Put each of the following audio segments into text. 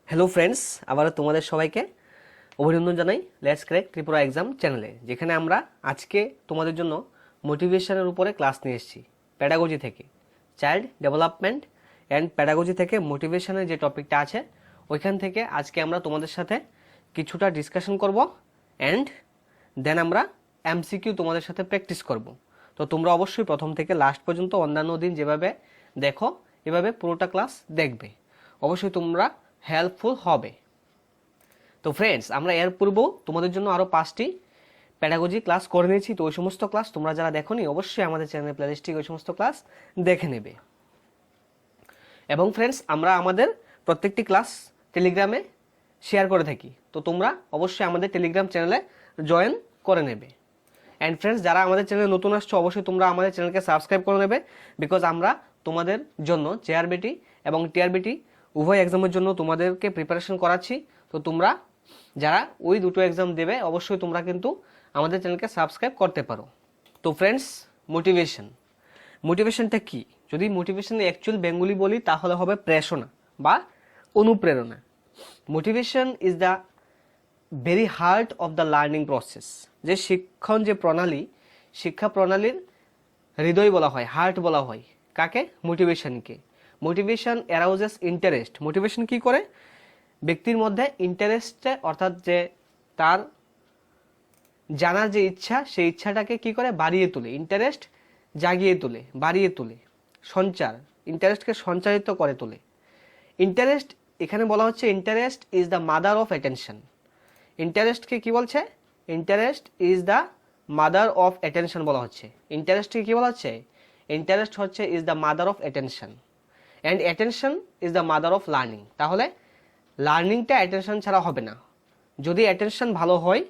Hello friends, আবারও তোমাদের সবাইকে অভিনন্দন জানাই লেটস ক্র্যাক ত্রিপুরা এক্সাম চ্যানেলে, যেখানে আমরা আজকে তোমাদের জন্য মোটিভেশনের উপরে ক্লাস নিয়ে এসেছি। প্যাডাগজি থেকে চাইল্ড ডেভেলপমেন্ট অ্যান্ড প্যাডাগজি থেকে মোটিভেশনের যে টপিকটা আছে ওইখান থেকে আজকে আমরা তোমাদের সাথে কিছুটা ডিসকাশন করব অ্যান্ড দেন আমরা এমসিকিউ তোমাদের সাথে প্র্যাকটিস করব। তো তোমরা অবশ্যই প্রথম থেকে লাস্ট পর্যন্ত অন্যান্য দিন যেভাবে দেখো এভাবে পুরোটা ক্লাস দেখবে, অবশ্যই তোমরা হেল্পফুল হবে। তো ফ্রেন্ডস, আমরা এর পূর্বেও তোমাদের জন্য আরও 5টি প্যাডাগজি ক্লাস করে নিয়েছি। তো ওই সমস্ত ক্লাস তোমরা যারা দেখোনি অবশ্যই আমাদের চ্যানেল প্লেলিস্টে ওই সমস্ত ক্লাস দেখে নেবে। এবং ফ্রেন্ডস, আমরা আমাদের প্রত্যেকটি ক্লাস টেলিগ্রামে শেয়ার করে থাকি, তো তোমরা অবশ্যই আমাদের টেলিগ্রাম চ্যানেলে জয়েন করে নেবে। অ্যান্ড ফ্রেন্ডস, যারা আমাদের চ্যানেলে নতুন আসছো অবশ্যই তোমরা আমাদের চ্যানেলকে সাবস্ক্রাইব করে নেবে, বিকজ আমরা তোমাদের জন্য জেআরবিটি এবং টিআরবিটি উভয় এক্সামের জন্য তোমাদেরকে প্রিপারেশন করাচ্ছি। তো তোমরা যারা ওই দুটো এক্সাম দেবে অবশ্যই তোমরা কিন্তু আমাদের চ্যানেলকে সাবস্ক্রাইব করতে পারো। তো ফ্রেন্ডস, মোটিভেশনটা কি? যদি মোটিভেশন অ্যাকচুয়াল বেঙ্গলি বলি তাহলে হবে প্রেরণা বা অনুপ্রেরণা। Motivation is the very heart of the learning process. যে শিক্ষা প্রণালীর হৃদয় বলা হয়, হার্ট বলা হয় কাকে? মোটিভেশনকে। Motivation arouses interest. মোটিভেশন কি করে? ব্যক্তির মধ্যে ইন্টারেস্টে, অর্থাৎ যে তার জানার যে ইচ্ছা, সেই ইচ্ছাটাকে কি করে? বাড়িয়ে তোলে। ইন্টারেস্ট জাগিয়ে তোলে, বাড়িয়ে তোলে, ইন্টারেস্টকে সঞ্চারিত করে তোলে। ইন্টারেস্ট, এখানে বলা হচ্ছে interest is the mother of attention. ইন্টারেস্টকে কি বলছে? Interest is the mother of attention বলা হচ্ছে। ইন্টারেস্টকে কি বলা হচ্ছে? ইন্টারেস্ট হচ্ছে is the mother of attention and attention is the mother of learning. তাহলে লার্নিংটা অ্যাটেনশন ছাড়া হবে না। যদি অ্যাটেনশন ভালো হয়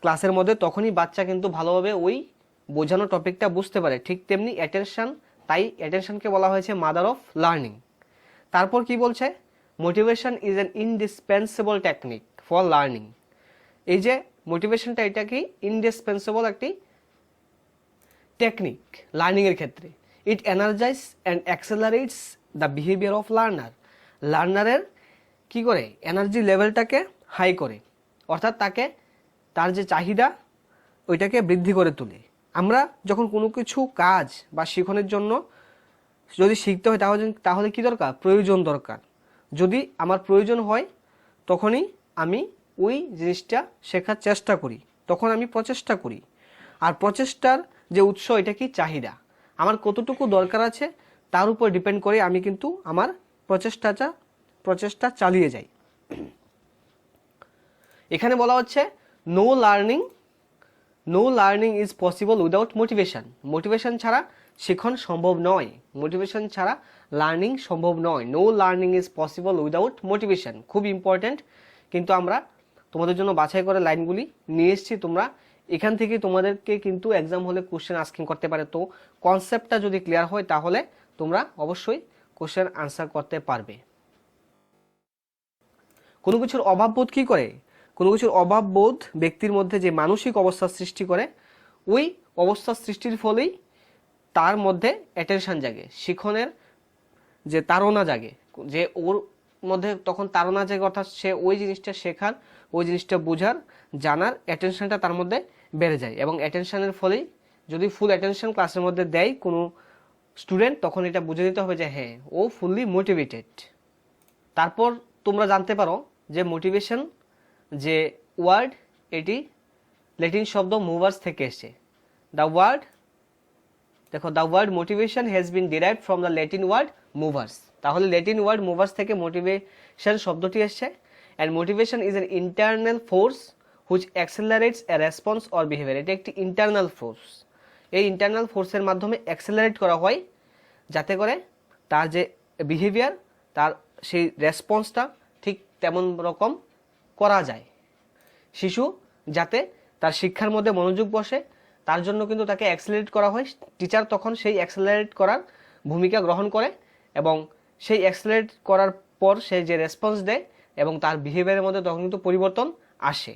ক্লাসের মধ্যে, তখনই বাচ্চা কিন্তু ভালোভাবে ওই বোঝানো টপিকটা বুঝতে পারে। ঠিক তেমনি অ্যাটেনশন, তাই অ্যাটেনশনকে বলা হয়েছে মাদার অফ লার্নিং। তারপর কি বলছে? Motivation is an indispensable technique for learning. এই যে মোটিভেশনটা, এটা কি? ইনডিসপেন্সেবল একটি টেকনিক লার্নিংয়ের ক্ষেত্রে। It energize and accelerates the behaviour of লার্নারের কি করে? এনার্জি লেভেলটাকে হাই করে, অর্থাৎ তার যে চাহিদা ওইটাকে বৃদ্ধি করে তোলে। আমরা যখন কোনো কিছু কাজ বা শিখনের জন্য যদি শিখতে হয় তাহলে কি দরকার? প্রয়োজন দরকার। যদি আমার প্রয়োজন হয় তখনই আমি ওই জিনিসটা শেখার চেষ্টা করি, তখন আমি প্রচেষ্টা করি। আর প্রচেষ্টার যে উৎস, এটা কি? চাহিদা। আমার কতটুকু দরকার আছে তার উপর ডিপেন্ড করে আমি কিন্তু আমার প্রচেষ্টা চালিয়ে যাই। এখানে বলা হচ্ছে no learning is possible without motivation. Motivation ছাড়া শিখন সম্ভব নয়। মোটিভেশন ছাড়া লার্নিং সম্ভব নয়। No learning is possible without motivation. খুব ইম্পর্টেন্ট, কিন্তু আমরা তোমাদের জন্য বাছাই করে লাইনগুলি নিয়ে এসেছি। তোমরা এখান থেকে তোমাদেরকে কিন্তু এক্সাম হলে কোশ্চেন আস্কিং করতে পারে। তো কনসেপ্টটা যদি ক্লিয়ার হয় তাহলে তোমরা অবশ্যই কোশ্চেন আনসার করতে পারবে। কোনো কিছুর অভাববোধ কি করে? কোনো কিছুর অভাববোধ ব্যক্তির মধ্যে যে মানসিক অবস্থার সৃষ্টি করে, ওই অবস্থার সৃষ্টির ফলেই তার মধ্যে অ্যাটেনশন জাগে, শিখনের যে তাড়না জাগে, যে ওর মধ্যে তখন তাড়না জাগে, অর্থাৎ সে ওই জিনিসটা শেখার, ওই জিনিসটা বোঝার, জানার অ্যাটেনশনটা তার মধ্যে বেড়ে যায়। এবং অ্যাটেনশনের ফলেই যদি ফুল অ্যাটেনশন ক্লাসের মধ্যে দেয় কোনো স্টুডেন্ট, তখন এটা বুঝে নিতে হবে যে হ্যাঁ, ও ফুললি মোটিভেটেড। তারপর তোমরা জানতে পারো যে মোটিভেশন যে ওয়ার্ড, এটি ল্যাটিন শব্দ মুভার্স থেকে এসেছে। The word motivation has been derived from the Latin word movere. তাহলে ল্যাটিন ওয়ার্ড মুভার্স থেকে মোটিভেশন শব্দটি এসছে। And motivation is an internal force which accelerates a response or behaviour. এটি একটি ইন্টারনাল ফোর্স। এই ইন্টারনাল ফোর্সের মাধ্যমে অ্যাক্সেলারেট করা হয় যাতে করে তার যে বিহেভিয়ার, তার সেই রেসপন্সটা ঠিক তেমন রকম করা যায়। শিশু যাতে তার শিক্ষার মধ্যে মনোযোগ বসে, তার জন্য কিন্তু তাকে অ্যাক্সেলারেট করা হয়। টিচার তখন সেই অ্যাক্সেলারেট করার ভূমিকা গ্রহণ করে এবং সেই অ্যাক্সেলারেট করার পর সে যে রেসপন্স দেয় এবং তার বিহেভিয়ারের মধ্যে তখন কিন্তু পরিবর্তন আসে।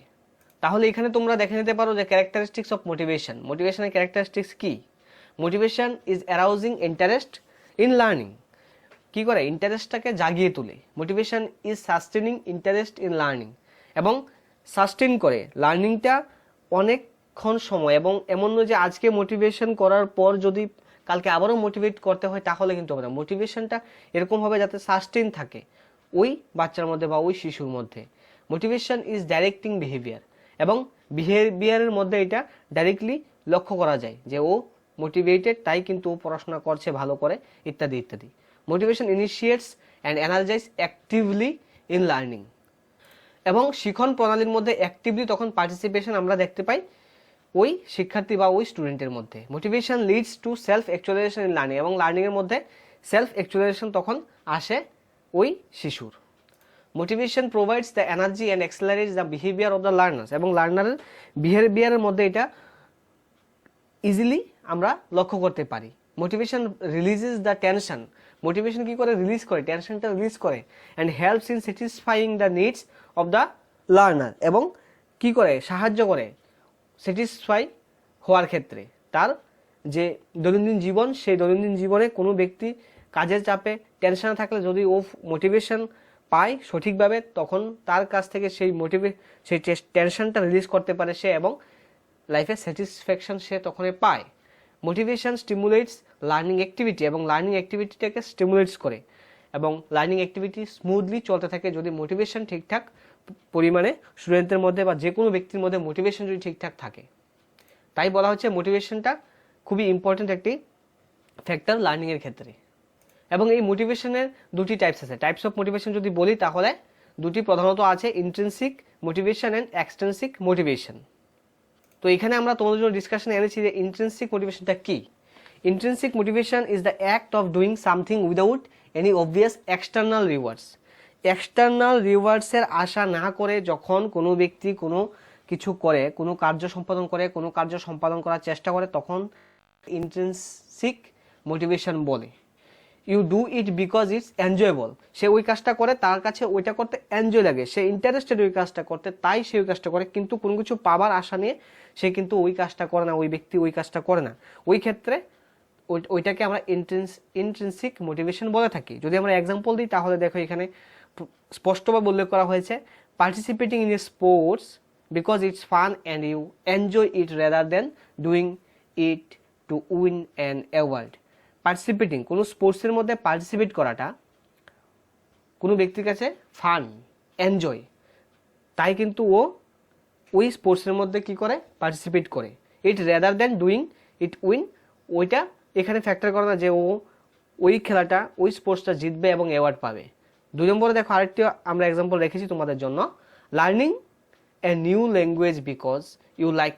তাহলে এখানে তোমরা দেখে নিতে পারো যে ক্যারেক্টারিস্টিক্স অফ মোটিভেশন। মোটিভেশনের ক্যারেক্টারিস্টিক্স কি? Motivation is অ্যারাউজিং interest in learning. কি করে, ইন্টারেস্টটাকে জাগিয়ে তোলে। Motivation is sustaining interest in learning, এবং সাস্টেন করে লার্নিংটা অনেকক্ষণ সময়, এবং এমন নয় যে আজকে মোটিভেশন করার পর যদি কালকে আবারও মোটিভেট করতে হয় তাহলে কিন্তু হবে না। মোটিভেশনটা এরকম হবে যাতে সাস্টেন থাকে ওই বাচ্চার মধ্যে বা ওই শিশুর মধ্যে। মোটিভেশন ইজ ডাইরেক্টিং বিহেভিয়ার, এবং বিহেভিয়ারের মধ্যে এটা ডাইরেক্টলি লক্ষ্য করা যায় যে ও মোটিভেটেড, তাই কিন্তু ও পড়াশোনা করছে ভালো করে, ইত্যাদি ইত্যাদি। Motivation initiates and energize actively in learning, এবং শিখন প্রণালীর মধ্যে অ্যাক্টিভলি তখন পার্টিসিপেশন আমরা দেখতে পাই ওই শিক্ষার্থী বা ওই স্টুডেন্টের মধ্যে। Motivation leads to self actualization in learning, এবং লার্নিংয়ের মধ্যে সেলফ অ্যাকচুয়ালাইজেশন তখন আসে ওই শিশুর। Motivation provides the energy and accelerates the behaviour of the learners, এবং লার্নারের বিহেভিয়ারের মধ্যে এটা ইজিলি আমরা লক্ষ্য করতে পারি। Motivation releases the tension, motivation কি করে, রিলিজ করে, টেনশনটা রিলিজ করে, and helps in satisfying the needs of the learner, এবং কি করে, সাহায্য করে স্যাটিসফাই হওয়ার ক্ষেত্রে। তার যে দৈনন্দিন জীবন, সেই দৈনন্দিন জীবনে কোনো ব্যক্তি কাজের চাপে টেনশনে থাকলে যদি ও মোটিভেশন পায় সঠিকভাবে, তখন তার কাছ থেকে সেই সেই টেনশনটা রিলিজ করতে পারে সে, এবং লাইফে স্যাটিসফ্যাকশন সে তখনই পায়। মোটিভেশন স্টিমুলেটস লার্নিং অ্যাক্টিভিটি, এবং লার্নিং অ্যাক্টিভিটিটাকে স্টিমুলেটস করে, এবং লার্নিং অ্যাক্টিভিটি স্মুথলি চলতে থাকে যদি মোটিভেশন ঠিকঠাক পরিমাণে স্টুডেন্টদের মধ্যে বা যে কোনো ব্যক্তির মধ্যে মোটিভেশন যদি ঠিকঠাক থাকে। তাই বলা হচ্ছে মোটিভেশনটা খুবই ইম্পর্টেন্ট একটি ফ্যাক্টর লার্নিংয়ের ক্ষেত্রে। এবং এই মোটিভেশনের দুটি টাইপস আছে। টাইপস অফ মোটিভেশন যদি বলি তাহলে দুটি প্রধানত আছে, intrinsic motivation and extrinsic motivation. তো এখানে আমরা তোমাদের জন্য ডিসকাশনে এনেছি যে ইন্ট্রিনসিক মোটিভেশনটা কি। Intrinsic motivation is the act of doing something without any obvious external rewards. External রিওয়ার্ডসের আশা না করে যখন কোনো ব্যক্তি কোনো কিছু করে, কোনো কার্য সম্পাদন করে, কোনো কার্য সম্পাদন করার চেষ্টা করে, তখন ইন্ট্রিনসিক মোটিভেশন বলে। You do it because it's enjoyable, সে ওই কাজটা করে, তার কাছে ওইটা করতে এনজয় লাগে, সে ইন্টারেস্টেড ওই কাজটা করতে, তাই সে ওই কাজটা করে, কিন্তু কোনো কিছু পাবার আশা নিয়ে সে কিন্তু ওই কাজটা করে না, ওই ব্যক্তি ওই কাজটা করে না। ওই ক্ষেত্রে ওইটাকে আমরা ইন্ট্রিনসিক মোটিভেশন বলে থাকি। যদি আমরা এক্সাম্পল দিই তাহলে দেখো এখানে স্পষ্টভাবে উল্লেখ করা হয়েছে, participating in sports because it's fun and you enjoy it rather than doing it to win an award. Participating, কোনো স্পোর্টসের মধ্যে পার্টিসিপেট করাটা কোনো ব্যক্তির কাছে ফান, এনজয়, তাই কিন্তু ও ওই স্পোর্টসের মধ্যে কি করে, পার্টিসিপেট করে। It rather than doing it win, ওইটা এখানে ফ্যাক্টর করে না যে ও ওই খেলাটা, ওই স্পোর্টসটা জিতবে এবং অ্যাওয়ার্ড পাবে। 2 নম্বরে দেখো আরেকটি আমরা এক্সাম্পল রেখেছি তোমাদের জন্য, learning a new language because you like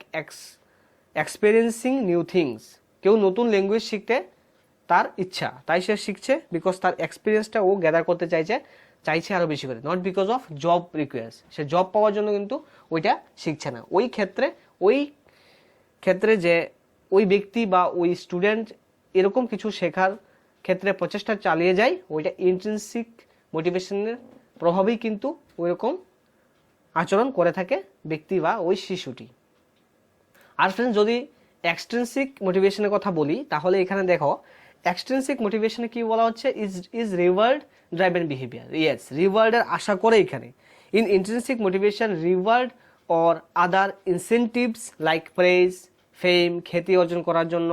experiencing new things. কেউ নতুন ল্যাঙ্গুয়েজ শিখতে তার ইচ্ছা, তাই সে শিখছে, বিকজ তার এক্সপিরিয়েন্সটা ও গ্যাদার করতে চাইছে আরও বেশি করে, not because of job requires. সে জব পাওয়ার জন্য কিন্তু ওইটা শিখছে না। ওই ক্ষেত্রে যে ওই ব্যক্তি বা ওই স্টুডেন্ট এরকম কিছু শেখার ক্ষেত্রে প্রচেষ্টা চালিয়ে যায়, ওইটা ইন্ট্রিনসিক মোটিভেশনের প্রভাবেই কিন্তু ওইরকম আচরণ করে থাকে ব্যক্তি বা ওই শিশুটি। আর ফ্রেন্ডস, যদি এক্সট্রিনসিক মোটিভেশনের কথা বলি তাহলে এখানে দেখো এক্সট্রিনসিক মোটিভেশনে কি বলা হচ্ছে, is reward driven behaviour. Yes, রিওয়ার্ডের আশা করে এখানে। In intrinsic motivation reward or other incentives like praise, fame, খ্যাতি অর্জন করার জন্য,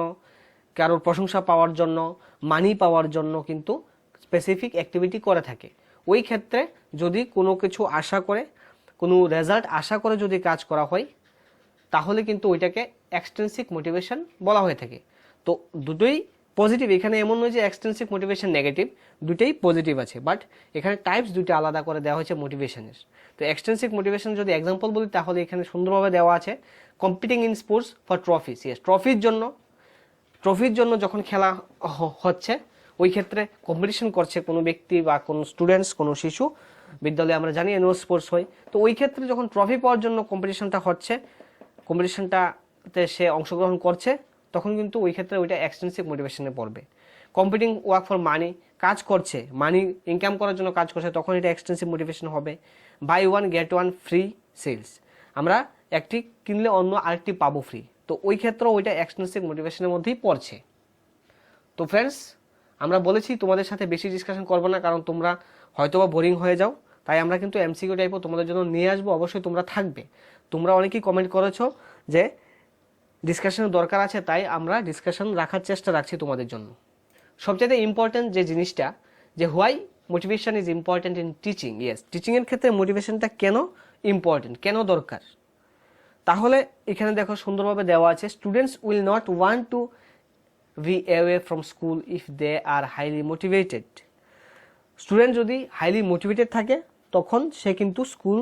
কারোর প্রশংসা পাওয়ার জন্য, মানি পাওয়ার জন্য কিন্তু স্পেসিফিক অ্যাক্টিভিটি করে থাকে। ওই ক্ষেত্রে যদি কোনো কিছু আশা করে, কোনো রেজাল্ট আশা করে যদি কাজ করা হয় তাহলে কিন্তু ওইটাকে এক্সট্রিনসিক মোটিভেশন বলা হয়ে থাকে। তো দুটোই পজিটিভ, এখানে এমন নয় যে এক্সট্রিনসিক মোটিভেশন নেগেটিভ, দুটোই পজিটিভ আছে, বাট এখানে টাইপস দুটো আলাদা করে দেওয়া হয়েছে মোটিভেশনের। তো এক্সট্রিনসিক মোটিভেশন যদি এক্সাম্পল বলি তাহলে এখানে সুন্দরভাবে দেওয়া আছে, competing in sports for trophies. Yes, ট্রফির জন্য যখন খেলা হচ্ছে ওই ক্ষেত্রে কম্পিটিশন করছে কোনো ব্যক্তি বা কোনো স্টুডেন্টস, কোনো শিশু, বিদ্যালয়ে আমরা জানি অ্যানুয়াল স্পোর্টস হয়, তো ওই ক্ষেত্রে যখন ট্রফি পাওয়ার জন্য কম্পিটিশনটা হচ্ছে, কম্পিটিশনটাতে সে অংশগ্রহণ করছে, তখন কিন্তু ওই ক্ষেত্রে ওইটা এক্সট্রিনসিক মোটিভেশনে পড়বে। কম্পিটিং ওয়ার্ক ফর মানি, কাজ করছে, মানি ইনকাম করার জন্য কাজ করছে, তখন এটা এক্সট্রিনসিক মোটিভেশন হবে। Buy one get one free sales, আমরা একটি কিনলে অন্য আরেকটি পাবো ফ্রি, তো ওই ক্ষেত্রে ওইটা এক্সট্রিনসিক মোটিভেশনের মধ্যেই পড়ছে। তো ফ্রেন্ডস, আমরা বলেছি তোমাদের সাথে বেশি ডিসকাশন করবো না, কারণ তোমরা হয়তোবা বোরিং হয়ে যাও, তাই আমরা কিন্তু এমসিকিউ টাইপও তোমাদের জন্য নিয়ে আসবো, অবশ্যই তোমরা থাকবে। তোমরা অনেকেই কমেন্ট করেছো যে ডিসকাশনের দরকার আছে, তাই আমরা ডিসকাশন রাখার চেষ্টা রাখছি তোমাদের জন্য। সবচেয়ে ইম্পর্টেন্ট যে জিনিসটা, যে why motivation is important in teaching. Yes, টিচিংয়ের ক্ষেত্রে মোটিভেশনটা কেন ইম্পর্টেন্ট, কেন দরকার, তাহলে এখানে দেখো সুন্দরভাবে দেওয়া আছে, students will not want to be away from school if they are highly motivated. Student যদি হাইলি মোটিভেটেড থাকে তখন সে কিন্তু স্কুল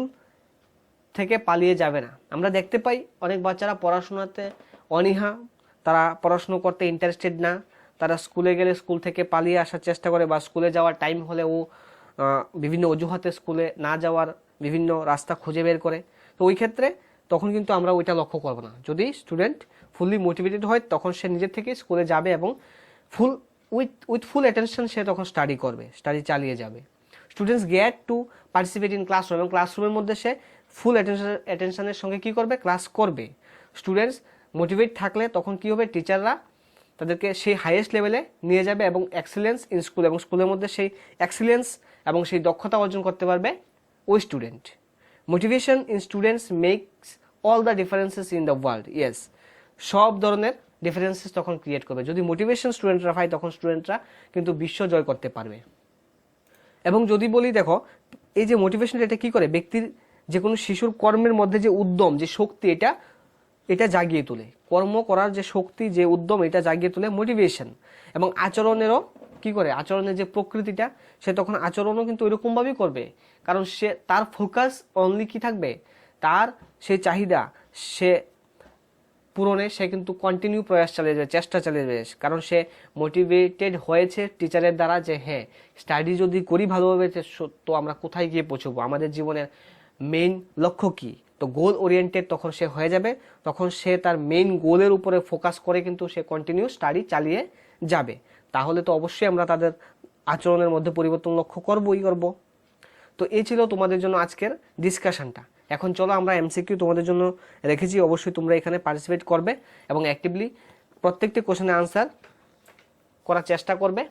থেকে পালিয়ে যাবে না। আমরা দেখতে পাই অনেক বাচ্চারা পড়াশোনাতে অনীহা, তারা পড়াশুনো করতে ইন্টারেস্টেড না, তারা স্কুলে গেলে স্কুল থেকে পালিয়ে আসার চেষ্টা করে, বা স্কুলে যাওয়ার টাইম হলে ও বিভিন্ন অজুহাতে স্কুলে না যাওয়ার বিভিন্ন রাস্তা খুঁজে বের করে। তো ওই ক্ষেত্রে তখন কিন্তু আমরা ওইটা লক্ষ্য করব না। যদি স্টুডেন্ট ফুললি মোটিভেটেড হয় তখন সে নিজের থেকে স্কুলে যাবে এবং উইথ ফুল অ্যাটেনশন সে তখন স্টাডি করবে, স্টাডি চালিয়ে যাবে। Students get to participate in classroom, এবং ক্লাসরুমের মধ্যে সে ফুল অ্যাটেনশনের সঙ্গে কি করবে, ক্লাস করবে। স্টুডেন্টস মোটিভেট থাকলে তখন কি হবে, টিচাররা তাদেরকে সেই হাইয়েস্ট লেভেলে নিয়ে যাবে এবং এক্সেলেন্স ইন স্কুল, এবং স্কুলের মধ্যে সেই এক্সেলেন্স এবং সেই দক্ষতা অর্জন করতে পারবে ওই student. Motivation in students makes all the differences in the world. Yes, সব ধরনের ডিফারেন্সেস তখন ক্রিয়েট করবে। যদি মোটিভেশন স্টুডেন্টরা পায় তখন স্টুডেন্টরা কিন্তু বিশ্ব জয় করতে পারবে। এবং যদি বলি দেখো, এই যে মোটিভেশন এটা কি করে, ব্যক্তির যে কোনো শিশুর কর্মের মধ্যে যে উদ্যম, যে শক্তি, এটা জাগিয়ে তোলে। কর্ম করার যে শক্তি, যে উদ্যম, এটা জাগিয়ে তোলে মোটিভেশন। এবং আচরণেরও কি করে, আচরণের যে প্রকৃতিটা, সে তখন আচরণও কিন্তু ওইরকমভাবেই করবে, কারণ সে তার ফোকাস অনলি কি থাকবে, তার সেই চাহিদা সে পূরণে সে কিন্তু কন্টিনিউ প্রয়াস চালিয়ে যাবে, চেষ্টা চালিয়ে যাবে, কারণ সে মোটিভেটেড হয়েছে টিচারের দ্বারা যে হ্যাঁ স্টাডি যদি করি ভালোভাবে তো আমরা কোথায় গিয়ে পৌঁছবো, আমাদের জীবনের মেইন লক্ষ্য কি। তো গোল ওরিয়েন্টেড তখন সে হয়ে যাবে, তখন সে তার মেইন গোলের উপরে ফোকাস করে কিন্তু সে কন্টিনিউ স্টাডি চালিয়ে যাবে। তাহলে তো অবশ্যই আমরা তাদের আচরণের মধ্যে পরিবর্তন লক্ষ্য করবই করব। তো এই ছিল তোমাদের জন্য আজকের ডিসকাশনটা। এখন চলো আমরা এমসিকিউ তোমাদের জন্য রেখেছি, অবশ্যই তোমরা এখানে পার্টিসিপেট করবে এবং অ্যাক্টিভলি প্রত্যেকটি কোশ্চেনের আনসার করার চেষ্টা করবে।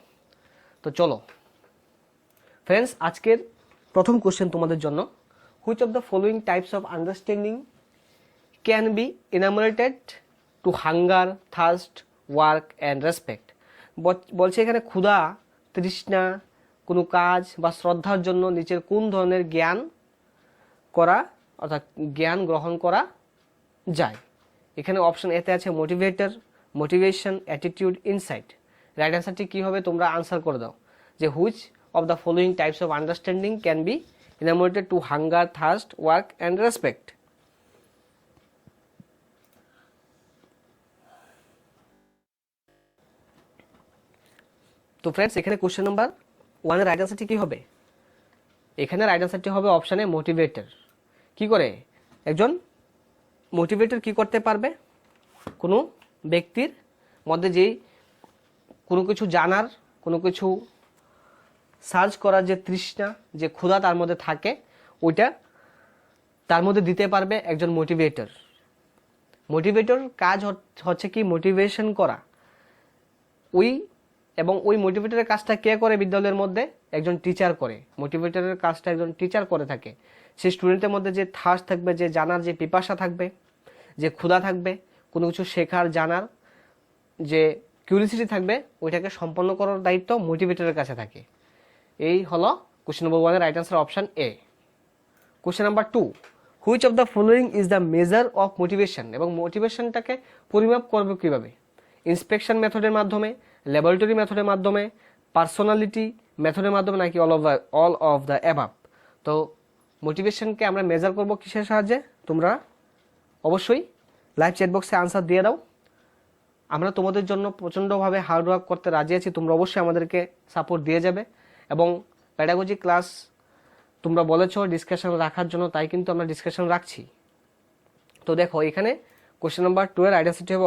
তো চলো ফ্রেন্ডস, আজকের প্রথম কোশ্চেন তোমাদের জন্য, which of the following types of understanding can be এনামোরেটেড to hunger, thirst, work and respect. বলছে এখানে ক্ষুধা, তৃষ্ণা, কোনো কাজ বা শ্রদ্ধার জন্য নিচের কোন ধরনের জ্ঞান করা, অর্থাৎ জ্ঞান গ্রহণ করা যায়। এখানে অপশন এতে আছে motivator, motivation, attitude, insight. Right অ্যান্সারটি কী হবে তোমরা আনসার করে দাও, যে which of the following types of understanding can be এনামোরেটেড to hunger, thirst, work and respect. তো ফ্রেন্ডস, এখানে কোশ্চেন নাম্বার 1 এর রাইট অ্যান্সারটি কী হবে, এখানে রাইট অ্যান্সারটি হবে অপশানে মোটিভেটর। কি করে একজন মোটিভেটর কি করতে পারবে, কোনো ব্যক্তির মধ্যে যেই কোনো কিছু জানার, কোনো কিছু সার্চ করার যে তৃষ্ণা, যে ক্ষুধা তার মধ্যে থাকে, ওইটা তার মধ্যে দিতে পারবে একজন মোটিভেটর। মোটিভেটর কাজ হচ্ছে কি মোটিভেশন করা। ওই মোটিভেটরের কাজটা কে করে বিদ্যালয়ের মধ্যে, একজন টিচার করে। মোটিভেটরের কাজটা একজন টিচার করে থাকে। সেই স্টুডেন্টের মধ্যে যে থার্স্ট থাকবে, যে জানার যে পিপাসা থাকবে, যে ক্ষুধা থাকবে, কোনো কিছু শেখার, জানার যে কিউরিয়াসিটি থাকবে, ওইটাকে সম্পন্ন করার দায়িত্ব মোটিভেটরের কাছে থাকে। এই হলো কোশ্চেন নাম্বার 1 এর right answer, option A. Question number 2, which of the following is the measure of motivation. এবং মোটিভেশনটাকে পরিমাপ করবে কিভাবে, ইন্সপেকশন মেথডের মাধ্যমে, ল্যাবরেটরি মেথডের মাধ্যমে, পার্সোনালিটি মেথডের মাধ্যমে, নাকি অল অফ দ্য অ্যাবাভ। তো মোটিভেশনকে আমরা মেজার করব কিসের সাহায্যে, তোমরা অবশ্যই লাইভ চ্যাট বক্সে আনসার দিয়ে দাও। আমরা তোমাদের জন্য প্রচণ্ডভাবে হার্ডওয়ার্ক করতে রাজি আছি, তোমরা অবশ্যই আমাদেরকে সাপোর্ট দিয়ে যাবে। এবং প্যাডাগজি ক্লাস তোমরা বলেছো ডিসকাশন রাখার জন্য, তাই কিন্তু আমরা ডিসকাশন রাখছি। তো দেখো এখানে কোশ্চেন নাম্বার 2 এর রাইট অ্যান্সারটি হবে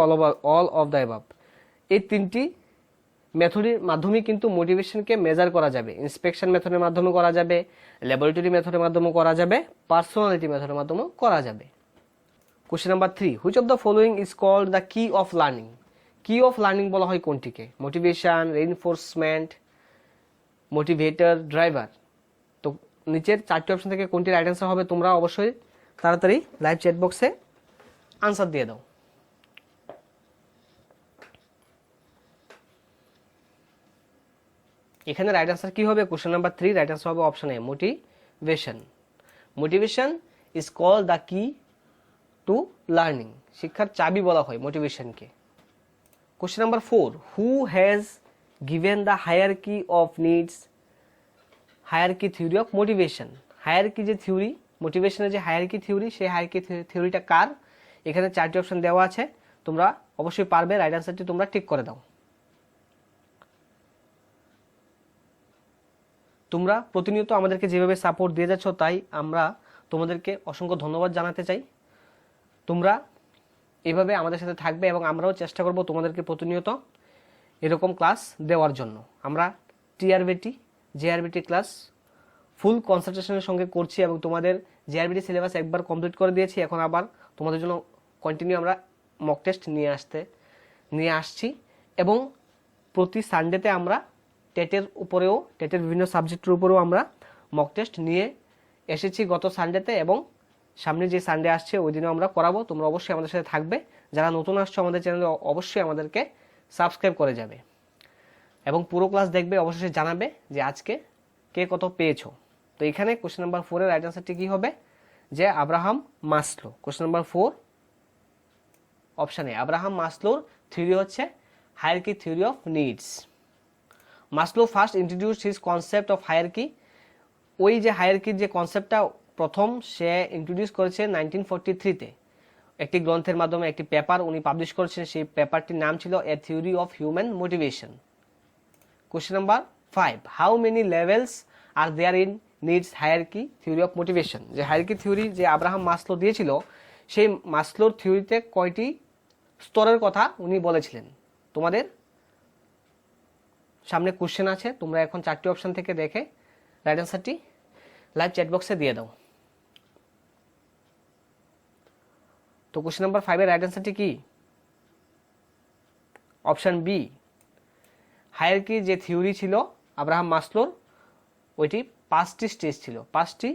অল অফ দ্য অ্যাবাভ। এই তিনটি মেথডের মাধ্যমে কিন্তু মোটিভেশনকে মেজার করা যাবে। ইন্সপেকশন মেথডের মাধ্যমে করা যাবে, ল্যাবরেটরি মেথডের মাধ্যমে করা যাবে, পার্সোনালিটি মেথডের মাধ্যমেও করা যাবে। Question number 3, which of the following is called the key of learning. Key of learning বলা হয় কোনটিকে? Motivation, reinforcement, motivator, driver. তো নিচের 4টি অপশন থেকে কোনটি রাইট অ্যান্সার হবে তোমরা অবশ্যই তাড়াতাড়ি লাইভ চ্যাট বক্সে আনসার দিয়ে দাও। এখানে রাইট অ্যান্সার কি হবে? কোশ্চেন নাম্বার 3 রাইট অ্যান্সার হবে option A, motivation. Motivation is called the key to learning. শিক্ষার চাবি বলা হয় মোটিভেশনকে। Question number 4, who has given the hierarchy of needs, hierarchy theory of motivation. Hierarchy যে থিওরি, মোটিভেশনের যে হায়ারকি থিওরি, সেই হায়ারকি থিওরিটা কার? এখানে 4টি অপশন দেওয়া আছে, তোমরা অবশ্যই পারবে। রাইট অ্যান্সারটি তোমরা টিক করে দাও। তোমরা প্রতিনিয়ত আমাদেরকে যেভাবে সাপোর্ট দিয়ে যাচ্ছ, তাই আমরা তোমাদেরকে অসংখ্য ধন্যবাদ জানাতে চাই। তোমরা এভাবে আমাদের সাথে থাকবে এবং আমরাও চেষ্টা করব তোমাদেরকে প্রতিনিয়ত এরকম ক্লাস দেওয়ার জন্য। আমরা টিআরবিটি, জেআরবিটি ক্লাস ফুল কনসেন্ট্রেশনের সঙ্গে করছি এবং তোমাদের জেআরবিটি সিলেবাস একবার কমপ্লিট করে দিয়েছি। এখন আবার তোমাদের জন্য কন্টিনিউ আমরা মক টেস্ট নিয়ে আসছি এবং প্রতি সানডেতে আমরা টেটের উপরেও, টেটের বিভিন্ন সাবজেক্টের উপরেও আমরা মক টেস্ট নিয়ে এসেছি গত সানডেতে, এবং সামনে যে সানডে আসছে ওই দিনও আমরা করাবো। তোমরা অবশ্যই আমাদের সাথে থাকবে। যারা নতুন আসছো আমাদের চ্যানেলে অবশ্যই আমাদেরকে সাবস্ক্রাইব করে যাবে এবং পুরো ক্লাস দেখবে। অবশ্যই জানাবে যে আজকে কে কত পেয়েছো। তো এখানে কোশ্চেন নাম্বার 4 এর রাইট আনসারটি কি হবে? যে আব্রাহাম মাসলো। কোশ্চেন নাম্বার 4 অপশানে আব্রাহাম মাসলোর থিওরি হচ্ছে hierarchy theory of needs. Maslow first introduced his concept of hierarchy. ওই যে হায়ারকির যে কনসেপ্টটা প্রথম সে ইন্ট্রোডিউস করেছে 1943-তে একটি গ্রন্থের মাধ্যমে, একটি পেপার উনি পাবলিশ করেছেন। সেই পেপারটির নাম ছিল a theory of human motivation. Question number 5, how many levels are there in needs hierarchy theory of motivation. যে হায়ারকি থিওরি যে আব্রাহাম মাসলো দিয়েছিল, সেই মাসলোর থিওরিতে কয়টি স্তরের কথা উনি বলেছিলেন? তোমাদের সামনে কোশ্চেন আছে, তোমরা এখন 4টি অপশন থেকে দেখে রাইট অ্যান্সারটি লাইভ চ্যাট বক্সে দিয়ে দাও। তো কোশ্চেন নাম্বার 5 এর রাইট অ্যান্সারটি কি? Option B. হায়ারকি যে থিওরি ছিল আব্রাহাম মাসলোর, ওইটি 5টি স্টেজ ছিল, 5টি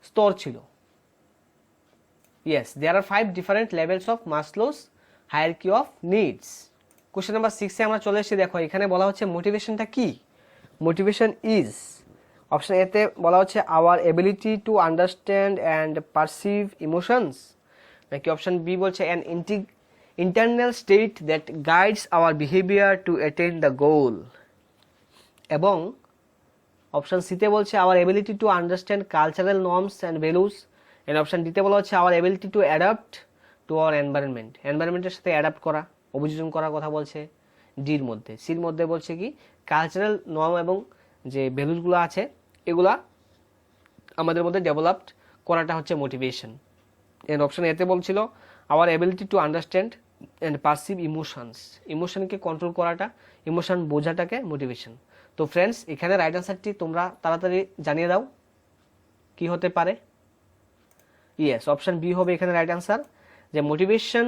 স্তর ছিল। Yes, there are 5 different levels of Maslow's hierarchy of needs. Question number 6 এ আমরা চলে এসেছি। দেখো এখানে বলা হচ্ছে মোটিভেশনটা কি? মোটিভেশন ইজ, অপশন এতে বলা হচ্ছে our ability to understand and perceive emotions, নাকি অপশন বি বলছে an internal state that guides our behaviour to attain the goal, এবং অপশন সিতে বলছে our ability to understand cultural norms and values, and option ডিতে বলা হচ্ছে our ability to adapt to our environment, এনভায়রনমেন্টের সাথে adapt করা, অভিযোজন করার কথা বলছে ডির মধ্যে। সির মধ্যে বলছে কি কালচারাল নর্ম এবং যে ভ্যালুসগুলো আছে এগুলা আমাদের মধ্যে ডেভেলপড করাটা হচ্ছে মোটিভেশন। এন্ড অপশন এতে বলছিল our ability to understand and perceive emotions, ইমোশনকে কন্ট্রোল করাটা, ইমোশন বোঝাটাকে মোটিভেশন। তো ফ্রেন্ডস এখানে রাইট আনসারটি তোমরা তাড়াতাড়ি জানিয়ে দাও কি হতে পারে। ইয়েস, অপশন বি হবে এখানে রাইট আনসার, যে motivation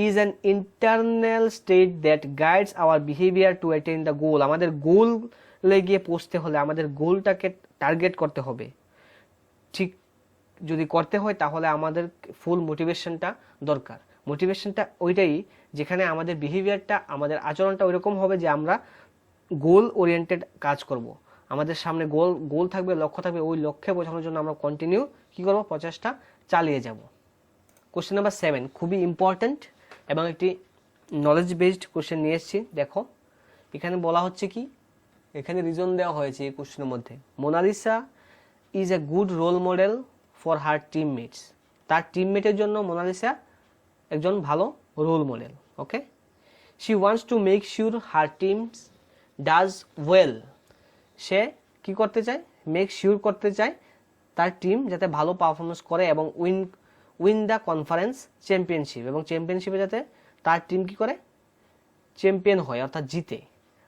is an internal state that guides our behaviour to attain the goal. আমাদের গোলে গিয়ে পৌঁছতে হলে আমাদের গোলটাকে টার্গেট করতে হবে। ঠিক যদি করতে হয় তাহলে আমাদের ফুল মোটিভেশনটা দরকার। মোটিভেশনটা ওইটাই যেখানে আমাদের বিহেভিয়ারটা, আমাদের আচরণটা ওইরকম হবে যে আমরা গোল ওরিয়েন্টেড কাজ করব। আমাদের সামনে গোল থাকবে, লক্ষ্য থাকবে, ওই লক্ষ্যে পৌঁছানোর জন্য আমরা কন্টিনিউ কি করব? প্রচেষ্টা চালিয়ে যাব। কোশ্চেন নাম্বার 7 খুবই ইম্পর্ট্যান্ট এবং একটি নলেজ বেসড কোশ্চেন নিয়ে এসেছি। দেখো এখানে বলা হচ্ছে কি, এখানে রিজন দেওয়া হয়েছে এই কোশ্চেনের মধ্যে, Monalisa is a good role model for her teammates. তার টিমমেটের জন্য মোনালিসা একজন ভালো role model. Okay, she wants to make sure her teams does well. সে কি করতে চায়? মেক শিওর করতে চায় তার টিম যাতে ভালো পারফরমেন্স করে এবং উইন দ্য কনফারেন্স চ্যাম্পিয়নশিপ, এবং চ্যাম্পিয়নশিপে যাতে তার টিম কি করে? চ্যাম্পিয়ন হয়, অর্থাৎ জিতে।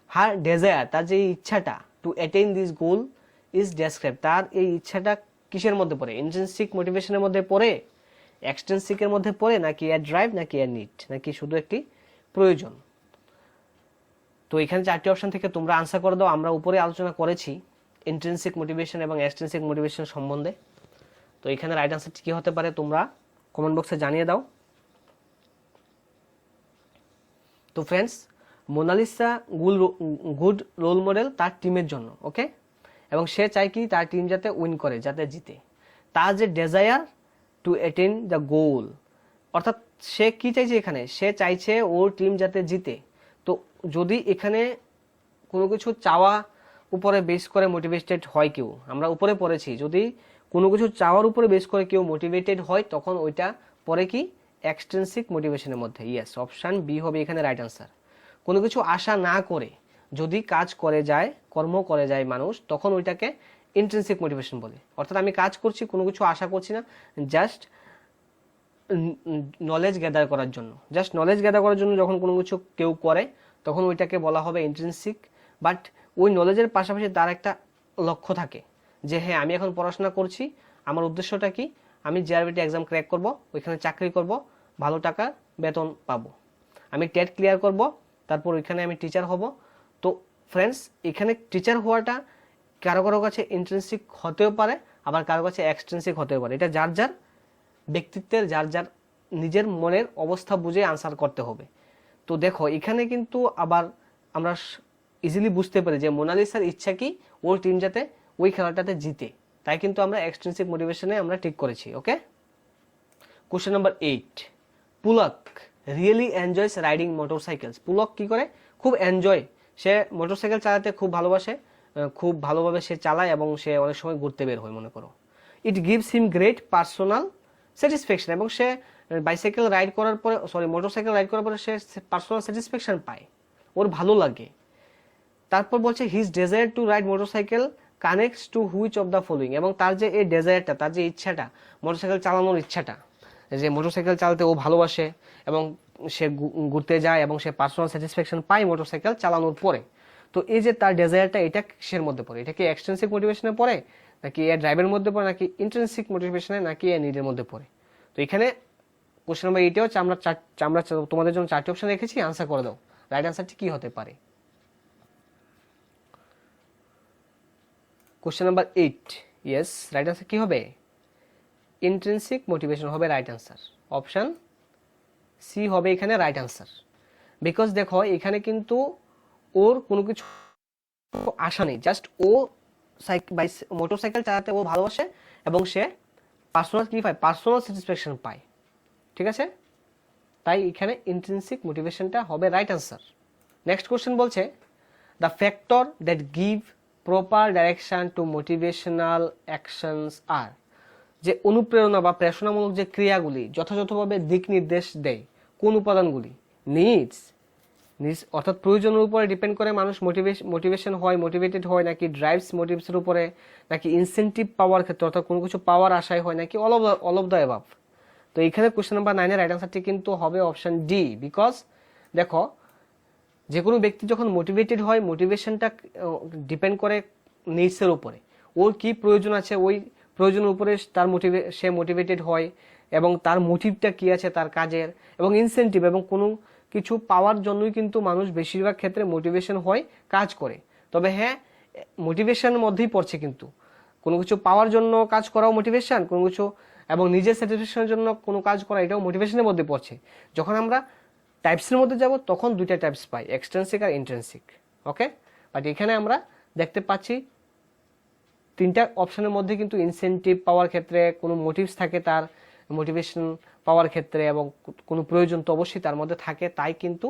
হার ডেজায়ার, তার যে ইচ্ছাটা, to attain this goal is describe. তার এই ইচ্ছাটা কিসের মধ্যে পড়ে? ইন্ট্রিনসিক মোটিভেশনের মধ্যে পড়ে, এক্সট্রিনসিকের মধ্যে পড়ে, নাকি এর ড্রাইভ, নাকি এর নিড, নাকি শুধু একটি প্রয়োজন? তো এখানে 4টি অপশন থেকে তোমরা আনসার করে দাও। আমরা উপরে আলোচনা করেছি ইন্ট্রিনসিক মোটিভেশন এবং এক্সট্রিনসিক মোটিভেশন সম্বন্ধে। তো এখানে রাইট আনসারটি কী হতে পারে তোমরা কমেন্ট বক্সে জানিয়ে দাও। তো friends, Monalisa good role model তার টিমের জন্য, ওকে, এবং সে চায় কি তার টিম যাতে উইন করে, যাতে জিতে। তার যে desire to attain the goal, অর্থাৎ সে কি চাইছে এখানে, সে চাইছে ওর টিম যাতে জিতে। তো যদি এখানে কোনো কিছু চাওয়া উপরে বেস করে মোটিভেটেড হয় কেউ, আমরা উপরে পড়েছি, যদি কোনো কিছু চাওয়ার উপরে বেস করে কেউ মোটিভেটেড হয় তখন ওইটা পরে কি এক্সট্রিনসিক মোটিভেশনের মধ্যে। ইয়েস, অপশান বি হবে এখানে রাইট আনসার। কোনো কিছু আশা না করে যদি কাজ করে যায়, কর্ম করে যায় মানুষ, তখন ওইটাকে ইন্ট্রিনসিক মোটিভেশন বলে। অর্থাৎ আমি কাজ করছি, কোনো কিছু আশা করছি না, জাস্ট নলেজ গ্যাদার করার জন্য, যখন কোনো কিছু কেউ করে তখন ওইটাকে বলা হবে ইন্ট্রিনসিক। বাট ওই নলেজের পাশাপাশি তার একটা লক্ষ্য থাকে যে হ্যাঁ আমি এখন পড়াশোনা করছি, আমার উদ্দেশ্যটা কি, আমি জিআরবিটি এক্সাম ক্র্যাক করব, ওইখানে চাকরি করব, ভালো টাকা বেতন পাবো, আমি টেট ক্লিয়ার করব, তারপর ওইখানে আমি টিচার হব। তো ফ্রেন্ডস, এখানে টিচার হওয়াটা কারো কারো কাছে ইন্ট্রিনসিক হতেও পারে, আবার কারো কাছে এক্সট্রিনসিক হতেও পারে। এটা যার যার ব্যক্তিত্বের, যার যার নিজের মনের অবস্থা বুঝে আনসার করতে হবে। তো দেখো এখানে কিন্তু আবার আমরা ইজিলি বুঝতে পারি যে মোনালিসার ইচ্ছা কি ওর টিম যাতে ওই খেলাটাতে জিতে, তাই কিন্তু আমরা এক্সট্রিনসিক মোটিভেশনে আমরা ঠিক করেছি। Okay, question number 8, Pulak really enjoys riding motorcycles. Pulak কি করে, খুব এনজয়, সে মোটরসাইকেল চালাতে খুব ভালোবাসে, খুব ভালোভাবে সে চালায় এবং সে অনেক সময় ঘুরতে বের হয় মনে করো। It gives him great personal satisfaction, এবং সে মোটরসাইকেল রাইড করার পরে সে পার্সোনাল স্যাটিসফ্যাকশন পায়, ওর ভালো লাগে। তারপর বলছে his desire to ride motorcycle connects two which of the following, এবং তার যে এই ডেজায়ারটা, তার যে ইচ্ছাটা, মোটরসাইকেল চালানোর ইচ্ছাটা, যে মোটরসাইকেল চালাতে ও ভালোবাসে এবং সে ঘুরতে যায় এবং সে পার্সোনাল স্যাটিসফ্যাকশন পায় মোটরসাইকেল চালানোর পরে। তো এই যে তার ডেজায়ারটা, এটা কিসের মধ্যে পড়ে, এটা কি এক্সট্রিনসিক মোটিভেশনে পড়ে, নাকি এর ড্রাইভের মধ্যে পড়ে, নাকি ইন্ট্রিনসিক মোটিভেশনে, নাকি এর নিডের মধ্যে পড়ে? তো এখানে কোশ্চেন নাম্বার 8 হচ্ছে আমরা তোমাদের জন্য 4টি অপশন রেখেছি, আনসার করে দাও রাইট আনসারটি কি হতে পারে। Question number 8, yes, right answer কি হবে, ইন্ট্রিনসিক মোটিভেশন হবে রাইট আনসার। অপশন সি হবে এখানে রাইট আনসার। বিকজ দেখো এখানে কিন্তু ওর কোনো কিছু আশা নেই, জাস্ট ও মোটরসাইকেল চালাতে ও ভালোবাসে এবং সে পার্সোনাল স্যাটিসফ্যাকশন পায়, ঠিক আছে, তাই এখানে ইন্ট্রিনসিক মোটিভেশনটা হবে রাইট আনসার। নেক্সট কোশ্চেন বলছে the factor that give proper direction to motivational actions are, যে অনুপ্রেরণা বা প্রেরণামূলক যে ক্রিয়াগুলি যথাযথভাবে দিক নির্দেশ দেয়, কোন উপাদানগুলি? নিডস, অর্থাৎ প্রয়োজনের উপরে ডিপেন্ড করে মানুষ মোটিভেটেড হয়, নাকি ড্রাইভস মোটিভসের উপরে, নাকি ইনসেন্টিভ পাওয়ার ক্ষেত্রে, অর্থাৎ কোনো কিছু পাওয়ার আশায় হয়, নাকি অল অফ দ্য অ্যাবাভ। তো এখানে কোশ্চেন নাম্বার 9 এর রাইট আনসারটি কিন্তু হবে অপশন ডি। বিকজ দেখো যে কোনো ব্যক্তি যখন মোটিভেটেড হয়, মোটিভেশনটা ডিপেন্ড করে নিডসের উপরে, ওর কি প্রয়োজন আছে ওই প্রয়োজনের উপরে সে মোটিভেটেড হয়, এবং তার মোটিভটা কি আছে তার কাজের, এবং ইনসেন্টিভ এবং কোনো কিছু পাওয়ার জন্যই কিন্তু মানুষ বেশিরভাগ ক্ষেত্রে মোটিভেশন হয়, কাজ করে। তবে হ্যাঁ, মোটিভেশনের মধ্যেই পড়ছে, কিন্তু কোনো কিছু পাওয়ার জন্য কাজ করাও মোটিভেশন, কোনো কিছু এবং নিজের স্যাটিসফ্যাকশনের জন্য কোনো কাজ করা, এটাও মোটিভেশনের মধ্যে পড়ছে। যখন আমরা টাইপসের মধ্যে যাব তখন দুইটা টাইপস পাই, এক্সট্রিনসিক আর ইন্ট্রিনসিক। ওকে, বাট এখানে আমরা দেখতে পাচ্ছি তিনটা অপশনের মধ্যে কিন্তু ইনসেন্টিভ পাওয়ার ক্ষেত্রে কোনো মোটিভস থাকে, তার মোটিভেশন পাওয়ার ক্ষেত্রে, এবং কোনো প্রয়োজন তো অবশ্যই তার মধ্যে থাকে, তাই কিন্তু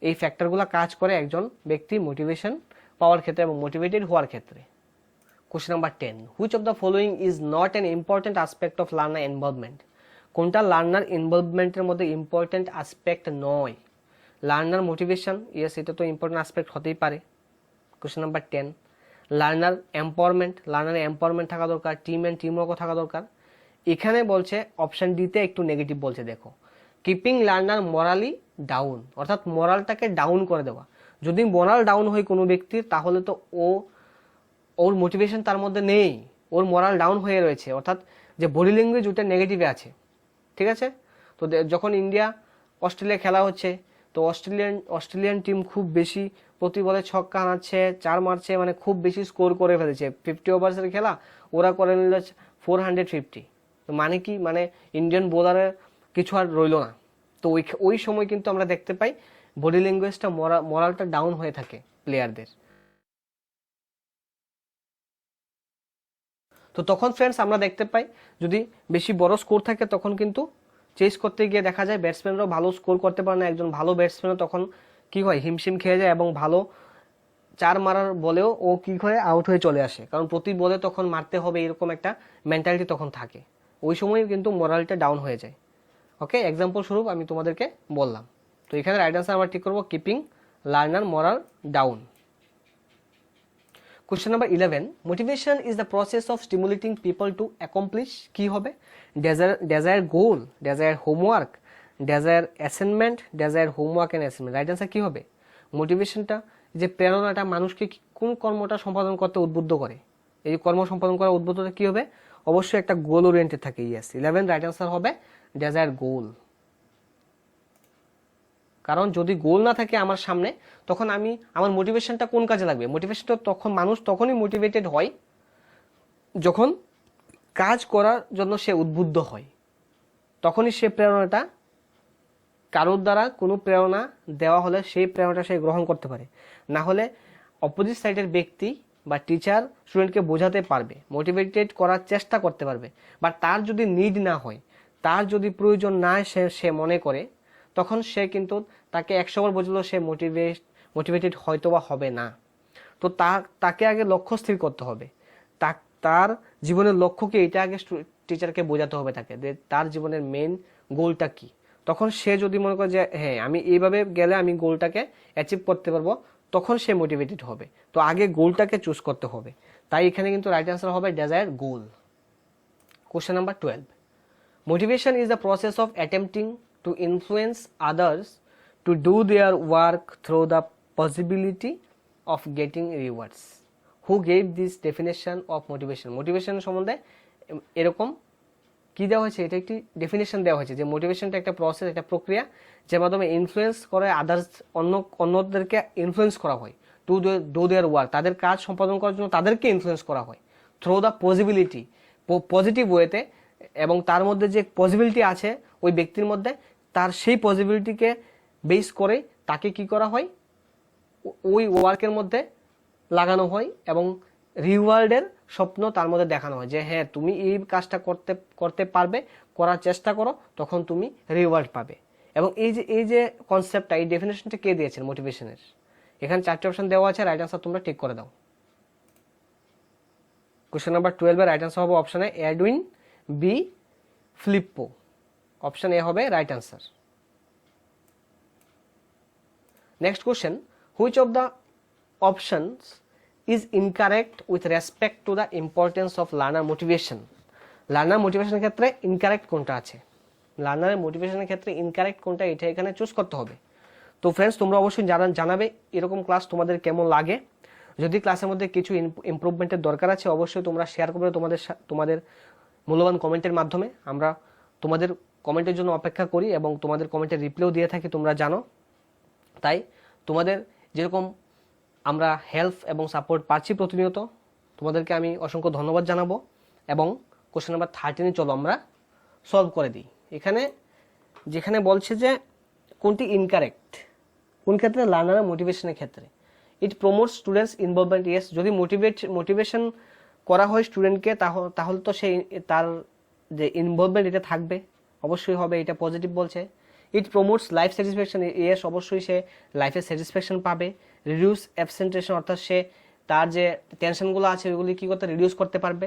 এই ফ্যাক্টরগুলো কাজ করে একজন ব্যক্তি মোটিভেশন পাওয়ার ক্ষেত্রে এবং মোটিভেটেড হওয়ার ক্ষেত্রে। Question number 10, which of the following is not an important aspect of learner involvement, কোনটা লার্নার ইনভলভমেন্টের মধ্যে ইম্পর্টেন্ট আসপেক্ট নয়? লার্নার মোটিভেশন, ইয়েস, এটা তো ইম্পর্টেন্ট আসপেক্ট হতেই পারে। কোশ্চেন নাম্বার 10, লার্নার এম্পাওয়ারমেন্ট থাকা দরকার, টিম অ্যান্ড টিম ওয়ার্কও থাকা দরকার। এখানে বলছে অপশন ডিতে একটু নেগেটিভ বলছে, দেখো কিপিং লার্নার মরালি ডাউন, অর্থাৎ মরালটাকে ডাউন করে দেওয়া। যদি মরাল ডাউন হয় কোনো ব্যক্তির, তাহলে তো ওর মোটিভেশন তার মধ্যে নেই, ওর মরাল ডাউন হয়ে রয়েছে, অর্থাৎ যে বডি ল্যাঙ্গুয়েজ ওটা নেগেটিভে আছে, ঠিক আছে। তো যখন ইন্ডিয়া অস্ট্রেলিয়া খেলা হচ্ছে, তো অস্ট্রেলিয়ান টিম খুব বেশি প্রতি বলে ছক্কা হানাচ্ছে, 4 মারছে, মানে খুব বেশি স্কোর করে ফেলেছে। 50 ওভার্সের খেলা ওরা করে নিল 450। তো মানে কি, মানে ইন্ডিয়ান বোলারের কিছু আর রইল না। তো ওই সময় কিন্তু আমরা দেখতে পাই বডি ল্যাঙ্গুয়েজটা, মরালটা ডাউন হয়ে থাকে প্লেয়ারদের। তো তখন ফ্রেন্ডস আমরা দেখতে পাই যদি বেশি বড় স্কোর থাকে তখন কিন্তু চেস করতে গিয়ে দেখা যায় ব্যাটসম্যানরাও ভালো স্কোর করতে পারে না। একজন ভালো ব্যাটসম্যানও তখন কি হয়, হিমশিম খেয়ে যায় এবং ভালো 4 মারার বলেও ও কি করে আউট হয়ে চলে আসে, কারণ প্রতি বলে তখন মারতে হবে এরকম একটা মেন্টালিটি তখন থাকে। ওই সময় কিন্তু মোরালটা ডাউন হয়ে যায়। ওকে, এক্সাম্পল স্বরূপ আমি তোমাদেরকে বললাম। তো এখানে রাইট আনসার আমরা ঠিক করবো keeping learner moral down. Question number 11. Motivation is the process of stimulating people to accomplish কি হবে, desire goal, desire homework, desire assignment, desire homework and assignment। Right answer কি হবে? মোটিভেশনটা যে প্রেরণাটা মানুষকে কোন কর্মটা সম্পাদন করতে উদ্বুদ্ধ করে, এই কর্ম সম্পাদন করার উদ্বুদ্ধতা কি হবে? অবশ্যই একটা গোল ওরিয়েন্টেড থাকে। ইয়েস, 11 রাইট আনসার হবে ডেজায়ার গোল। কারণ যদি গোল না থাকে আমার সামনে, তখন আমার মোটিভেশনটা কোন কাজে লাগবে? মোটিভেশনটা তখন মানুষ তখনই মোটিভেটেড হয় যখন কাজ করার জন্য সে উদ্বুদ্ধ হয়, তখনই সে প্রেরণাটা, কারোর দ্বারা কোনো প্রেরণা দেওয়া হলে সেই প্রেরণাটা সে গ্রহণ করতে পারে। না হলে অপোজিট সাইডের ব্যক্তি বা টিচার স্টুডেন্টকে বোঝাতে পারবে, মোটিভেটেড করার চেষ্টা করতে পারবে, বা তার যদি নিড না হয়, তার যদি প্রয়োজন না সে মনে করে, তখন সে কিন্তু তাকে 100 বার বোঝালেও সে মোটিভেটেড হয়তো বা হবে না। তো তাকে আগে লক্ষ্য স্থির করতে হবে, তার জীবনের লক্ষ্যকে এটা আগে টিচারকে বোঝাতে হবে তাকে, যে তার জীবনের মেইন গোলটা কি। তখন সে যদি মনে করে যে হ্যাঁ আমি এইভাবে গেলে আমি গোলটাকে অ্যাচিভ করতে পারবো, তখন সে মোটিভেটেড হবে। তো আগে গোলটাকে চুজ করতে হবে। তাই এখানে কিন্তু রাইট অ্যান্সার হবে desire goal. Question number 12. Motivation is the process of attempting to influence others to do their work through the possibility of getting rewards. Who gave this definition of motivation? Motivation সম্বন্ধে এরকম কি দেওয়া হয়েছে, এটা একটি definition দেওয়া হয়েছে যে মোটিভেশনটা একটা প্রসেস, একটা প্রক্রিয়া, যার মাধ্যমে ইনফ্লুয়েন্স করে আদার্স, অন্যদেরকে ইনফ্লুয়েন্স করা হয় টু ডু দেয়ার ওয়ার্ক, তাদের কাজ সম্পাদন করার জন্য তাদেরকে ইনফ্লুয়েন্স করা হয় থ্রু দ্য পসিবিলিটি, পজিটিভ ওয়েতে, এবং তার মধ্যে যে পসিবিলিটি আছে ওই ব্যক্তির মধ্যে, তার সেই পসিবিলিটিকে বেস করে তাকে কি করা হয়, ওই ওয়ার্কের মধ্যে লাগানো হয় এবং রিওয়ার্ডের স্বপ্ন তার মধ্যে দেখানো হয় যে হ্যাঁ তুমি এই কাজটা করতে পারবে, করার চেষ্টা করো, তখন তুমি রিওয়ার্ড পাবে। এবং এই যে কনসেপ্টটা, এই ডেফিনেশনটা কে দিয়েছেন মোটিভেশনের? এখানে 4টে অপশন দেওয়া আছে, রাইট আনসার তোমরা ঠিক করে দাও। কোশ্চেন নাম্বার 12 এর রাইট আনসার হবে option A Edwin, B Filippo. Option A হবে right answer. Next question, which of the options is incorrect with respect to the importance of learner motivation? Learner মোটিভেশনের ক্ষেত্রে incorrect কোনটা আছে, লার্নারের মোটিভেশনের ক্ষেত্রে incorrect কোনটা, এটা এখানে চুজ করতে হবে। তো ফ্রেন্ডস তোমরা অবশ্যই জানাবে এরকম ক্লাস তোমাদের কেমন লাগে। যদি ক্লাসের মধ্যে কিছু ইমপ্রুভমেন্টের দরকার আছে অবশ্যই তোমরা শেয়ার করবে তোমাদের মূল্যবান কমেন্টের মাধ্যমে। আমরা তোমাদের কমেন্টের জন্য অপেক্ষা করি এবং তোমাদের কমেন্টের রিপ্লাইও দিয়ে থাকি, তোমরা জানো। তাই তোমাদের যেরকম আমরা হেল্প এবং সাপোর্ট পাচ্ছি প্রতিনিয়ত, তোমাদেরকে আমি অসংখ্য ধন্যবাদ জানাবো। এবং কোশ্চেন নাম্বার 13 চলো আমরা সলভ করে দিই। যেখানে বলছে যে কোনটি ইনকারেক্ট, কোন ক্ষেত্রে, লার্নারের মোটিভেশনের ক্ষেত্রে। ইট প্রমোটস স্টুডেন্টস ইনভলভমেন্ট। ইয়েস, যদি মোটিভেশন করা হয় স্টুডেন্টকে, তাহলে তো সেই তার যে ইনভলভমেন্ট এটা থাকবে, অবশ্যই হবে, এটা পজিটিভ বলছে। ইট প্রমোটস লাইফ স্যাটিসফ্যাকশন। ইয়েস, অবশ্যই সে লাইফে স্যাটিসফ্যাকশন পাবে। রিডিউস অ্যাবসেন্টেশন, অর্থাৎ সে তার যে টেনশনগুলো আছে ওইগুলি কী করতে, রিডিউস করতে পারবে।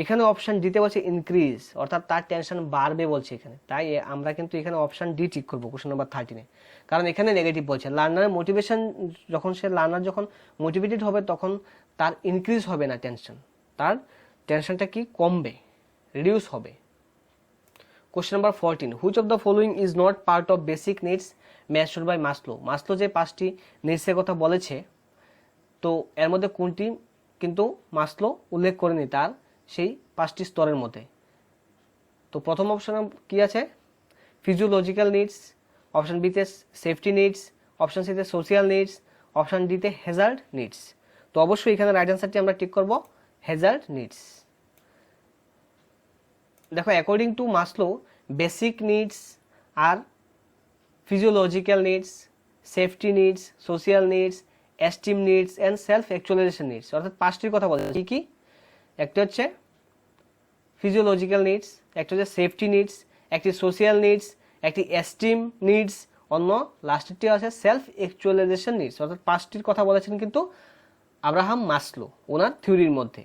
এখানে অপশান ডিতে বলছে ইনক্রিজ, অর্থাৎ তার টেনশন বাড়বে বলছে এখানে। তাই আমরা কিন্তু এখানে অপশান ডি ঠিক করবো কোশ্চেন নাম্বার 13-এ, কারণ এখানে নেগেটিভ বলছে। লার্নারের মোটিভেশন লার্নার যখন মোটিভেটেড হবে তখন তার ইনক্রিজ হবে না টেনশন, তার টেনশনটা কি কমবে, রিডিউস হবে। Question number 14, which of the following is not part of basic needs measured by Maslow? Maslow যে 5টি নিডসের কথা বলেছে, তো এর মধ্যে কোনটি কিন্তু মাসলো উল্লেখ করেনি তার সেই 5টি স্তরের মধ্যে। তো প্রথম অপশন কি আছে, ফিজিওলজিক্যাল নিডস, অপশন বিতে সেফটি নিডস, অপশন সিতে সোশিয়াল নিডস, অপশান ডিতে হ্যাজার্ড নিডস। তো অবশ্যই এখানে রাইট অ্যান্সারটি আমরা টিক করব হ্যাজার্ড নিডস। দেখো according to Maslow basic needs আর physiological needs, safety needs, social needs, esteem needs and self actualization needs, অর্থাৎ 5টির কথা বলা যায়। কি একটা হচ্ছে ফিজিওলজিক্যাল নিডস, একটা হচ্ছে সেফটি নিডস, একটি সোশিয়াল নিডস, একটি এস্টিম নিডস, অন্য লাস্টেরটি আছে সেলফ অ্যাকচুয়ালাইজেশন নিডস, অর্থাৎ 5টির কথা বলেছেন কিন্তু আব্রাহাম মাসলো ওনার থিওরির মধ্যে।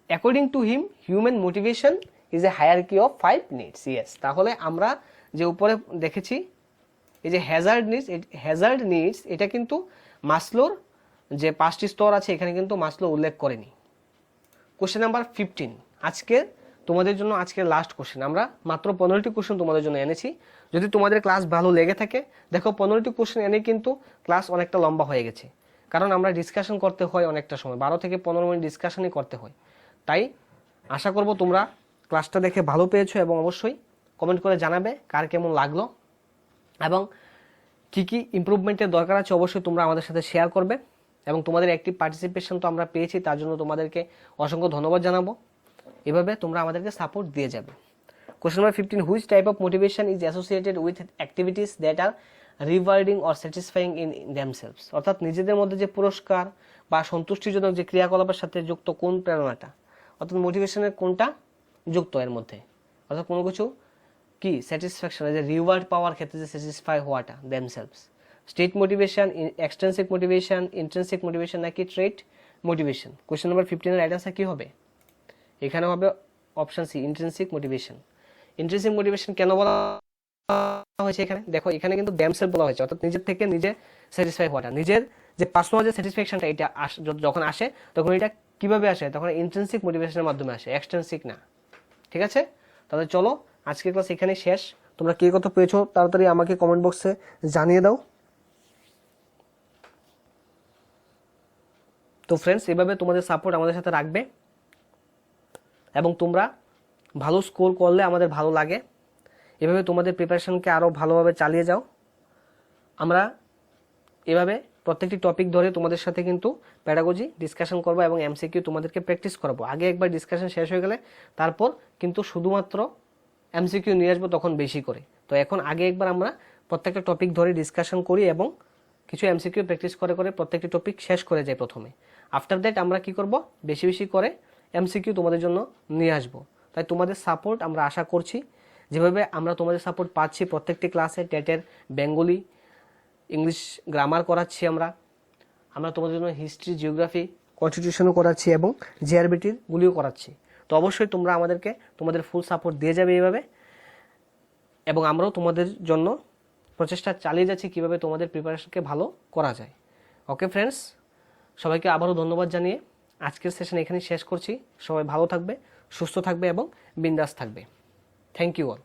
According to him human motivation is a hierarchy of 5 needs. Yes, তাহলে আমরা যে উপরে দেখেছি এই যে হ্যাজার্ড নিডস এটা কিন্তু মাসলোর যে 5টি স্তর আছে এখানে কিন্তু মাসলো উল্লেখ করেনি। কোশ্চেন নাম্বার 15 আজকে তোমাদের জন্য আজকের লাস্ট কোশ্চেন। আমরা মাত্র 15টি কোশ্চেন তোমাদের জন্য এনেছি। যদি তোমাদের ক্লাস ভালো লেগে থাকে, দেখো 15টি কোশ্চেন এনে কিন্তু ক্লাস অনেকটা লম্বা হয়ে গেছে, কারণ আমরা ডিসকাশন করতে হয় অনেকটা সময়, 12 থেকে 15 মিনিট ডিসকাশনই করতে হয়। তাই আশা করব তোমরা ক্লাসটা দেখে ভালো পেয়েছো এবং অবশ্যই কমেন্ট করে জানাবে কার কেমন লাগলো এবং কী কী ইমপ্রুভমেন্টের দরকার আছে অবশ্যই তোমরা আমাদের সাথে শেয়ার করবে। এবং তোমাদের অ্যাক্টিভ পার্টিসিপেশন তো আমরা পেয়েছি, তার জন্য তোমাদেরকে অসংখ্য ধন্যবাদ জানাবো। এভাবে তোমরা আমাদেরকে সাপোর্ট দিয়ে যাবে। Question number 15 which type of motivation is associated with activities that are rewarding or satisfying in themselves, অর্থাৎ নিজেদের মধ্যে যে পুরস্কার বা সন্তুষ্টিজনক যে ক্রিয়াকলাপের সাথে যুক্ত কোন প্রেরণাটা, অর্থাৎ মোটিভেশনের কোনটা যুক্ত এর মধ্যে, অর্থাৎ কোনো কিছু কি স্যাটিসফ্যাকশন, যে রিওয়ার্ড পাওয়ার ক্ষেত্রে যে স্যাটিসফাই হওয়াটা themselves, state motivation, extrinsic motivation, intrinsic motivation নাকি ট্রেট মোটিভেশন। কোশ্চেন নাম্বার 15 এর রাইট আনসার কি হবে? এখানে হবে option C intrinsic motivation. Intrinsic motivation কেন বলা হয়েছে এখানে? দেখো এখানে কিন্তু দেমসেলফ বলা হয়েছে, অর্থাৎ নিজের থেকে নিজে স্যাটিসফাই হওয়াটা, নিজের যে পার্সোনাল যে স্যাটিসফ্যাকশনটা এটা যখন আসে তখন এটা কিভাবে আসে? তখন ইন্ট্রিনসিক মোটিভেশনের মাধ্যমে আসে, এক্সট্রিনসিক না। ঠিক আছে, তাহলে চলো আজকের ক্লাস এখানে শেষ। তোমরা কে কত পেয়েছো তাড়াতাড়ি আমাকে কমেন্ট বক্সে জানিয়ে দাও। তো ফ্রেন্ডস, এভাবে তোমাদের সাপোর্ট আমাদের সাথে রাখবে এবং তোমরা ভালো স্কোর করলে আমাদের ভালো লাগে। এভাবে তোমাদের প্রিপারেশনকে আরও ভালোভাবে চালিয়ে যাও। আমরা এভাবে প্রত্যেকটি টপিক ধরে তোমাদের সাথে কিন্তু প্যাডাগজি ডিসকাশন করবো এবং এমসিকিউ তোমাদেরকে প্র্যাকটিস করাবো। আগে একবার ডিসকাশন শেষ হয়ে গেলে তারপর কিন্তু শুধুমাত্র এমসিকিউ নিয়ে আসবো, তখন বেশি করে। তো এখন আগে একবার আমরা প্রত্যেকটা টপিক ধরে ডিসকাশন করি এবং কিছু এমসিকিউ প্র্যাকটিস করে করে প্রত্যেকটি টপিক শেষ করে যাই প্রথমে। আফটার দ্যাট আমরা কি করব, বেশি বেশি করে এমসিকিউ তোমাদের জন্য নিয়ে আসবো। তাই তোমাদের সাপোর্ট আমরা আশা করছি। যেভাবে আমরা তোমাদের সাপোর্ট পাচ্ছি প্রত্যেকটি ক্লাসে, টেটের বেঙ্গলি, ইংলিশ গ্রামার করাচ্ছি, আমরা তোমাদের জন্য হিস্ট্রি, জিওগ্রাফি, কনস্টিটিউশনও করাচ্ছি এবং জিআরবিটির গুলিও করাচ্ছি। তো অবশ্যই তোমরা আমাদেরকে তোমাদের ফুল সাপোর্ট দিয়ে যাবে এইভাবে, এবং আমরাও তোমাদের জন্য প্রচেষ্টা চালিয়ে যাচ্ছি কীভাবে তোমাদের প্রিপারেশনকে ভালো করা যায়। ওকে ফ্রেন্ডস, সবাইকে আবারও ধন্যবাদ জানিয়ে আজকের সেশন এখানেই শেষ করছি। সবাই ভালো থাকবে, সুস্থ থাকবে এবং বিন্দাস থাকবে। Thank you all.